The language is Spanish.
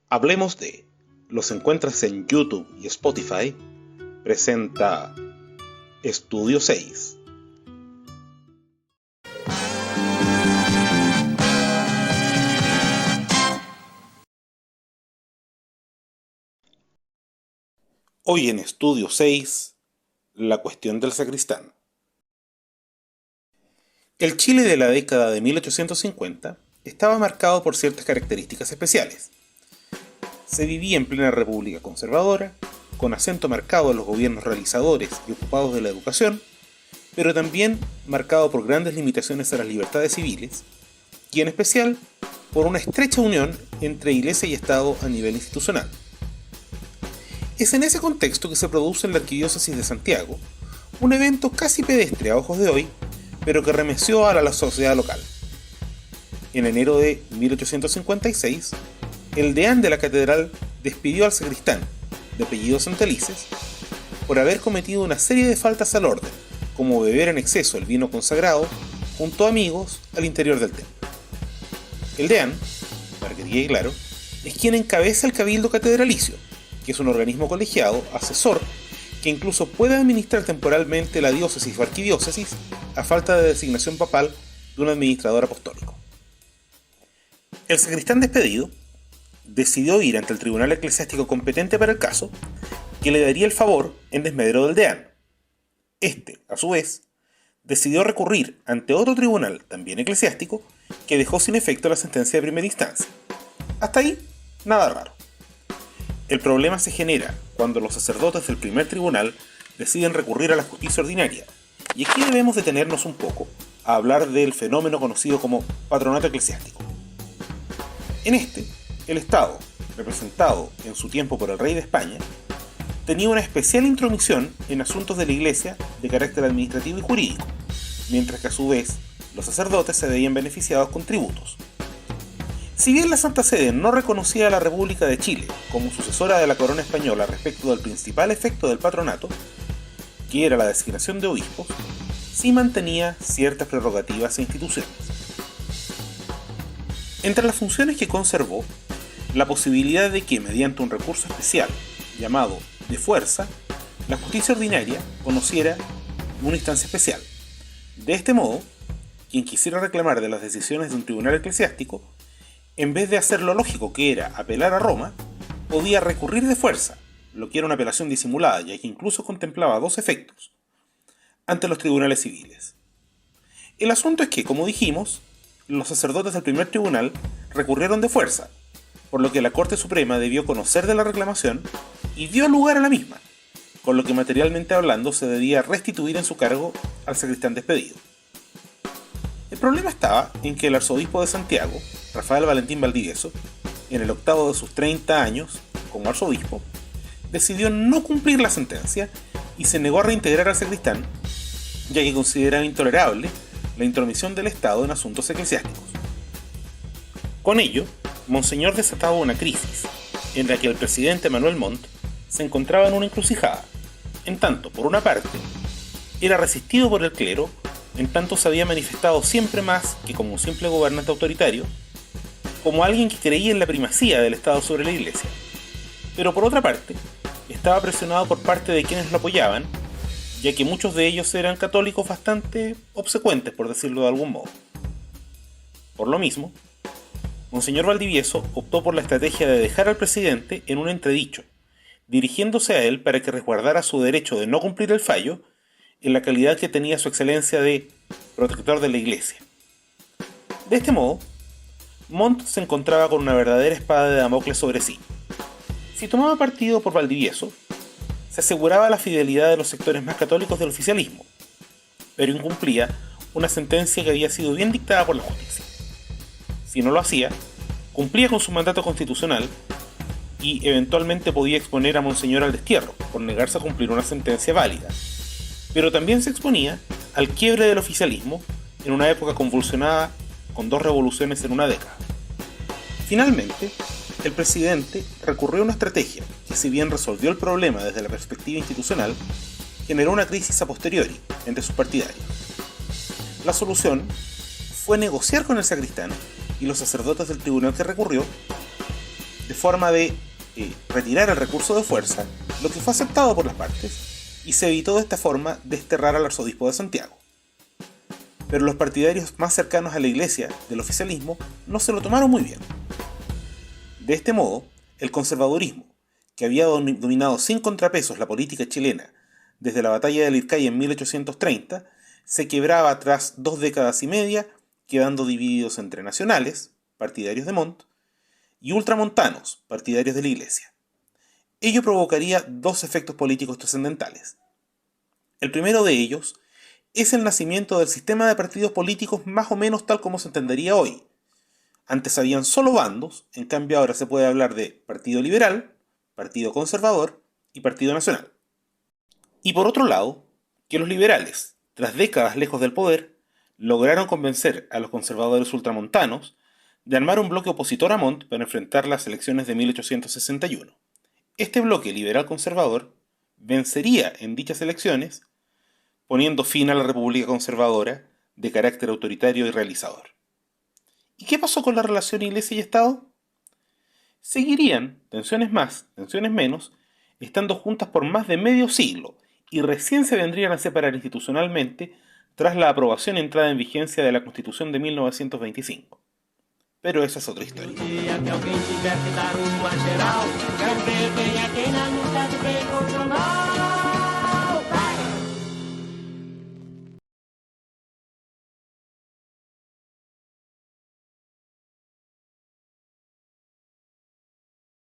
Hablemos de. Los encuentras en YouTube y Spotify. Presenta Estudio 6. Hoy en Estudio 6, la cuestión del sacristán. El Chile de la década de 1850 estaba marcado por ciertas características especiales. Se vivía en plena república conservadora, con acento marcado en los gobiernos realizadores y ocupados de la educación, pero también marcado por grandes limitaciones a las libertades civiles, y en especial por una estrecha unión entre Iglesia y Estado a nivel institucional. Es en ese contexto que se produce en la Arquidiócesis de Santiago un evento casi pedestre a ojos de hoy, pero que remeció a la sociedad local. En enero de 1856, el deán de la catedral despidió al sacristán, de apellido Santelices, por haber cometido una serie de faltas al orden, como beber en exceso el vino consagrado junto a amigos al interior del templo. El deán, para que quede claro, es quien encabeza el cabildo catedralicio, que es un organismo colegiado, asesor, que incluso puede administrar temporalmente la diócesis o arquidiócesis a falta de designación papal de un administrador apostólico. El sacristán despedido decidió ir ante el tribunal eclesiástico competente para el caso, que le daría el favor en desmedro del deán. Este, a su vez, decidió recurrir ante otro tribunal, también eclesiástico, que dejó sin efecto la sentencia de primera instancia. Hasta ahí, nada raro. El problema se genera cuando los sacerdotes del primer tribunal deciden recurrir a la justicia ordinaria, y aquí debemos detenernos un poco a hablar del fenómeno conocido como patronato eclesiástico. En este, el Estado, representado en su tiempo por el rey de España, tenía una especial intromisión en asuntos de la Iglesia de carácter administrativo y jurídico, mientras que a su vez los sacerdotes se veían beneficiados con tributos. Si bien la Santa Sede no reconocía a la República de Chile como sucesora de la corona española respecto del principal efecto del patronato, que era la designación de obispos, sí mantenía ciertas prerrogativas e instituciones. Entre las funciones que conservó, la posibilidad de que, mediante un recurso especial, llamado de fuerza, la justicia ordinaria conociera una instancia especial. De este modo, quien quisiera reclamar de las decisiones de un tribunal eclesiástico, en vez de hacer lo lógico que era apelar a Roma, podía recurrir de fuerza, lo que era una apelación disimulada, ya que incluso contemplaba dos efectos, ante los tribunales civiles. El asunto es que, como dijimos, los sacerdotes del primer tribunal recurrieron de fuerza, por lo que la Corte Suprema debió conocer de la reclamación y dio lugar a la misma, con lo que materialmente hablando se debía restituir en su cargo al sacristán despedido. El problema estaba en que el arzobispo de Santiago, Rafael Valentín Valdivieso, en el octavo de sus 30 años como arzobispo, decidió no cumplir la sentencia y se negó a reintegrar al sacristán, ya que consideraba intolerable la intromisión del Estado en asuntos eclesiásticos. Con ello, Monseñor desataba una crisis, en la que el presidente Manuel Montt se encontraba en una encrucijada, en tanto, por una parte, era resistido por el clero, en tanto se había manifestado siempre más que como un simple gobernante autoritario, como alguien que creía en la primacía del Estado sobre la Iglesia. Pero por otra parte, estaba presionado por parte de quienes lo apoyaban, ya que muchos de ellos eran católicos bastante obsecuentes, por decirlo de algún modo. Por lo mismo, Monseñor Valdivieso optó por la estrategia de dejar al presidente en un entredicho, dirigiéndose a él para que resguardara su derecho de no cumplir el fallo en la calidad que tenía su excelencia de protector de la Iglesia. De este modo, Montt se encontraba con una verdadera espada de Damocles sobre sí. Si tomaba partido por Valdivieso, se aseguraba la fidelidad de los sectores más católicos del oficialismo, pero incumplía una sentencia que había sido bien dictada por la justicia. Si no lo hacía, cumplía con su mandato constitucional y eventualmente podía exponer a Monseñor al destierro por negarse a cumplir una sentencia válida, pero también se exponía al quiebre del oficialismo en una época convulsionada con 2 revoluciones en una década. Finalmente, el presidente recurrió a una estrategia que, si bien resolvió el problema desde la perspectiva institucional, generó una crisis a posteriori entre sus partidarios. La solución fue negociar con el sacristán y los sacerdotes del tribunal que recurrió de forma de retirar el recurso de fuerza, lo que fue aceptado por las partes, y se evitó de esta forma desterrar al arzobispo de Santiago. Pero los partidarios más cercanos a la Iglesia del oficialismo no se lo tomaron muy bien. De este modo, el conservadurismo, que había dominado sin contrapesos la política chilena desde la batalla de Lircay en 1830, se quebraba tras 2 décadas y media, quedando divididos entre nacionales, partidarios de Montt, y ultramontanos, partidarios de la Iglesia. Ello provocaría 2 efectos políticos trascendentales. El primero de ellos es el nacimiento del sistema de partidos políticos más o menos tal como se entendería hoy. Antes habían solo bandos, en cambio ahora se puede hablar de Partido Liberal, Partido Conservador y Partido Nacional. Y por otro lado, que los liberales, tras décadas lejos del poder, lograron convencer a los conservadores ultramontanos de armar un bloque opositor a Montt para enfrentar las elecciones de 1861. Este bloque liberal-conservador vencería en dichas elecciones, poniendo fin a la República Conservadora de carácter autoritario y realizador. ¿Y qué pasó con la relación Iglesia y Estado? Seguirían, tensiones más, tensiones menos, estando juntas por más de medio siglo, y recién se vendrían a separar institucionalmente tras la aprobación y entrada en vigencia de la Constitución de 1925. Pero esa es otra historia. Que alguém tiver que dar uma geral, quero ver quem é quem na luta do bem contra o mal.